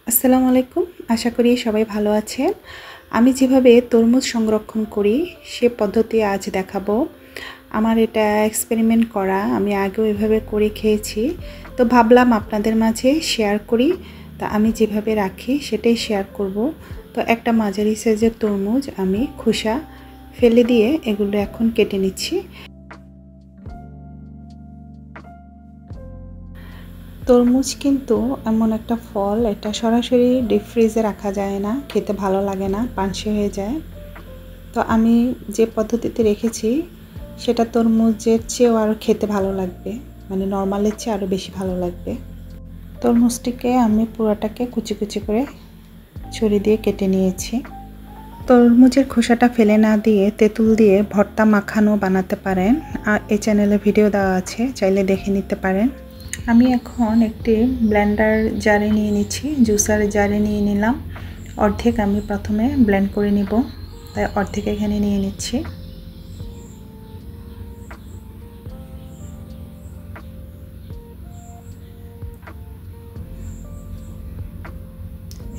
আসসালামু আলাইকুম। আশা করি সবাই ভালো আছেন। আমি যেভাবে তরমুজ সংরক্ষণ করি সে পদ্ধতি আজ দেখাবো। আমার এটা এক্সপেরিমেন্ট করা, আমি আগেও এভাবে করে খেয়েছি, তো ভাবলাম আপনাদের মাঝে শেয়ার করি। তা আমি যেভাবে রাখি সেটাই শেয়ার করব। তো একটা মাঝারি সাইজের তরমুজ আমি খোসা ফেলে দিয়ে এগুলো এখন কেটে নিচ্ছি। তরমুজ কিন্তু এমন একটা ফল, এটা সরাসরি ডিপ ফ্রিজে রাখা যায় না, খেতে ভালো লাগে না, পানসে হয়ে যায়। তো আমি যে পদ্ধতিতে রেখেছি সেটা তরমুজের চেয়েও আরও খেতে ভালো লাগবে, মানে নর্মালের চেয়ে আরও বেশি ভালো লাগবে। তরমুজটিকে আমি পুরোটাকে কুচি কুচি করে ছুরি দিয়ে কেটে নিয়েছি। তরমুজের খোসাটা ফেলে না দিয়ে তেঁতুল দিয়ে ভর্তা মাখানো বানাতে পারেন, আর এই চ্যানেলে ভিডিও দেওয়া আছে, চাইলে দেখে নিতে পারেন। আমি এখন একটি ব্লেন্ডার জারে নিয়ে নিচ্ছি, জুসার জারে নিয়ে নিলাম। অর্ধেক আমি প্রথমে ব্লেন্ড করে নিব, তাই অর্ধেক এখানে নিয়ে নিচ্ছি।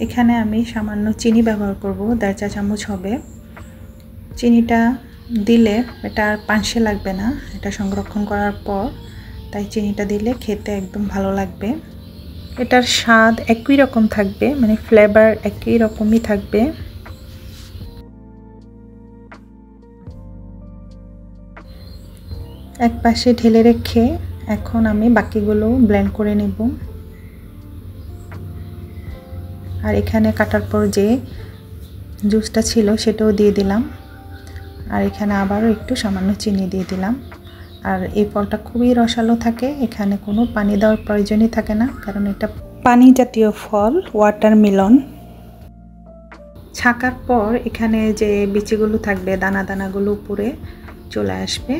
এখানে আমি সামান্য চিনি ব্যবহার করব, 1.5 চা চামচ হবে। চিনিটা দিলে এটা আর পানসে লাগবে না এটা সংরক্ষণ করার পর, তাই চিনিটা দিলে খেতে একদম ভালো লাগবে। এটার স্বাদ একই রকম থাকবে, মানে ফ্লেভার একই রকমই থাকবে। এক পাশে ঢেলে রেখে এখন আমি বাকিগুলো ব্লেন্ড করে নেব। আর এখানে কাটার পর যে জুসটা ছিল সেটাও দিয়ে দিলাম, আর এখানে আবারও একটু সামান্য চিনি দিয়ে দিলাম। আর এই ফলটা খুবই রসালো থাকে, এখানে কোনো পানি দেওয়ার প্রয়োজনই থাকে না, কারণ এটা পানি জাতীয় ফল, ওয়াটারমেলন। ছাকার পর এখানে যে বিচিগুলো থাকবে, দানা দানাগুলো উপরে চলে আসবে,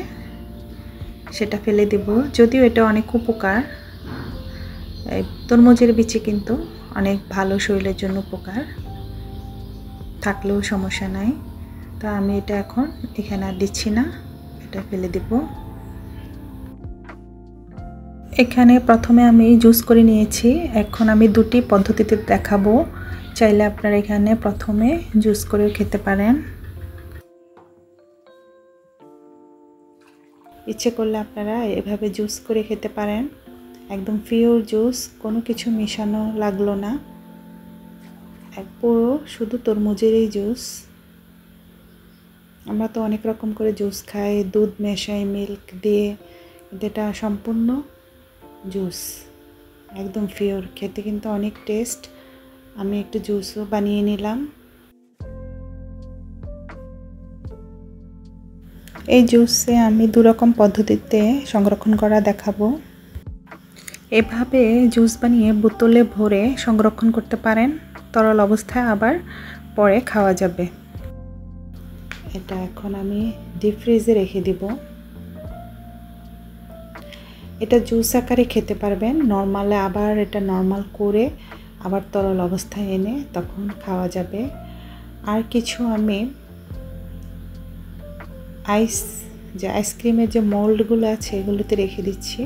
সেটা ফেলে দেব। যদিও এটা অনেক উপকার, তরমুজের বিচি কিন্তু অনেক ভালো, শরীরের জন্য উপকার, থাকলেও সমস্যা নাই। তা আমি এটা এখন এখানে আর দিচ্ছি না, এটা ফেলে দেব। এখানে প্রথমে আমি জুস করে নিয়েছি, এখন আমি দুটি পদ্ধতিতে দেখাবো। চাইলে আপনারা এখানে প্রথমে জুস করেও খেতে পারেন, ইচ্ছে করলে আপনারা এভাবে জুস করে খেতে পারেন। একদম পিওর জুস, কোনো কিছু মেশানো লাগলো না, পুরো শুধু তরমুজেরই জুস। আমরা তো অনেক রকম করে জুস খাই, দুধ মেশাই, মিল্ক দিয়ে, এটা সম্পূর্ণ জুস, একদম পিওর, খেতে কিন্তু অনেক টেস্ট। আমি একটু জুসও বানিয়ে নিলাম। এই জুসে আমি দুরকম পদ্ধতিতে সংরক্ষণ করা দেখাবো। এভাবে জুস বানিয়ে বোতলে ভরে সংরক্ষণ করতে পারেন, তরল অবস্থায় আবার পরে খাওয়া যাবে। এটা এখন আমি ডিপ ফ্রিজে রেখে দিব। এটা জুস আকারে খেতে পারবেন, নর্মালে আবার এটা নর্মাল করে আবার তরল অবস্থায় এনে তখন খাওয়া যাবে। আর কিছু আমি আইসক্রিমের যে মোল্ডগুলো আছে এগুলোতে রেখে দিচ্ছি,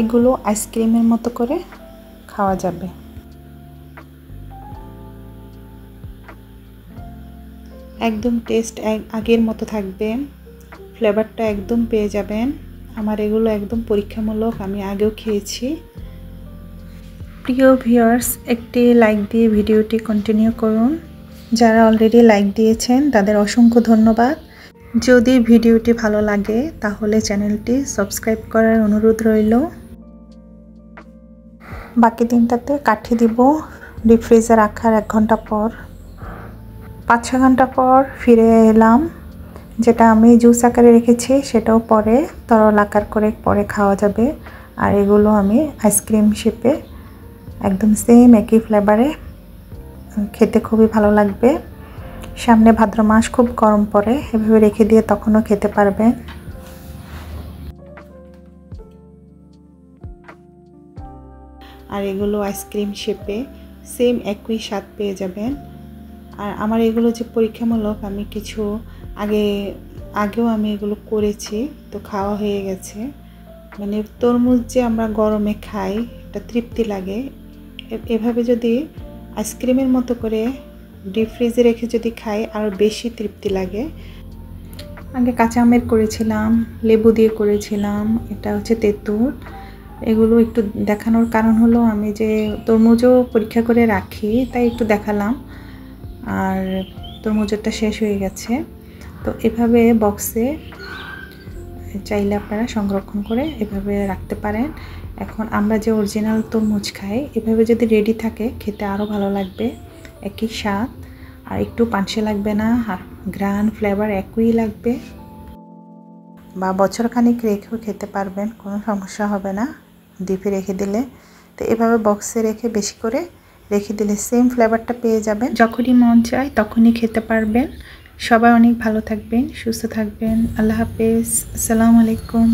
এগুলো আইসক্রিমের মতো করে খাওয়া যাবে। একদম টেস্ট আগের মতো থাকবে, ফ্লেভারটা একদম পেয়ে যাবেন। আমার এগুলো একদম পরীক্ষামূলক, আমি আগেও খেয়েছি। প্রিয় ভিউয়ার্স, একটি লাইক দিয়ে ভিডিওটি কন্টিনিউ করুন। যারা অলরেডি লাইক দিয়েছেন তাদের অসংখ্য ধন্যবাদ। যদি ভিডিওটি ভালো লাগে তাহলে চ্যানেলটি সাবস্ক্রাইব করার অনুরোধ রইল। বাকি দিনটাতে কাঠি দিব ডিপ ফ্রিজে রাখার 1 ঘন্টা পর। 5-6 ঘন্টা পর ফিরে এলাম, যেটা আমি জুস আকারে রেখেছি সেটাও পরে তরল আকার করে পরে খাওয়া যাবে। আর এগুলো আমি আইসক্রিম শেপে একদম সেম একই ফ্লেভারে, খেতে খুবই ভালো লাগবে। সামনে ভাদ্র মাস, খুব গরম পড়ে, এভাবে রেখে দিয়ে তখনও খেতে পারবেন। আর এগুলো আইসক্রিম শেপে সেম একই স্বাদ পেয়ে যাবেন। আর আমার এগুলো যে পরীক্ষামূলক, আমি কিছু আগেও আমি এগুলো করেছি, তো খাওয়া হয়ে গেছে। মানে তরমুজ যে আমরা গরমে খাই, এটা তৃপ্তি লাগে। এভাবে যদি আইসক্রিমের মতো করে ডিপ ফ্রিজে রেখে যদি খাই আরও বেশি তৃপ্তি লাগে। আগে কাঁচা আমের করেছিলাম, লেবু দিয়ে করেছিলাম, এটা হচ্ছে তেঁতুল। এগুলো একটু দেখানোর কারণ হলো আমি যে তরমুজও পরীক্ষা করে রাখি, তাই একটু দেখালাম। আর তরমুজটা শেষ হয়ে গেছে, তো এভাবে বক্সে চাইলে আপনারা সংরক্ষণ করে এভাবে রাখতে পারেন। এখন আমরা যে অরিজিনাল তরমুজ খাই, এভাবে যদি রেডি থাকে খেতে আরও ভালো লাগবে, একই স্বাদ, আর একটু পানসে লাগবে না, আর গ্রান ফ্লেভার একই লাগবে। বা বছরখানিক রেখেও খেতে পারবেন, কোনো সমস্যা হবে না ডিপে রেখে দিলে। তো এভাবে বক্সে রেখে বেশি করে রেখে দিলে সেম ফ্লেভারটা পেয়ে যাবেন, যখনই মন চায় তখনই খেতে পারবেন। সবাই অনেক ভালো থাকবেন, সুস্থ থাকবেন। আল্লাহ হাফেজ, আসসালামু আলাইকুম।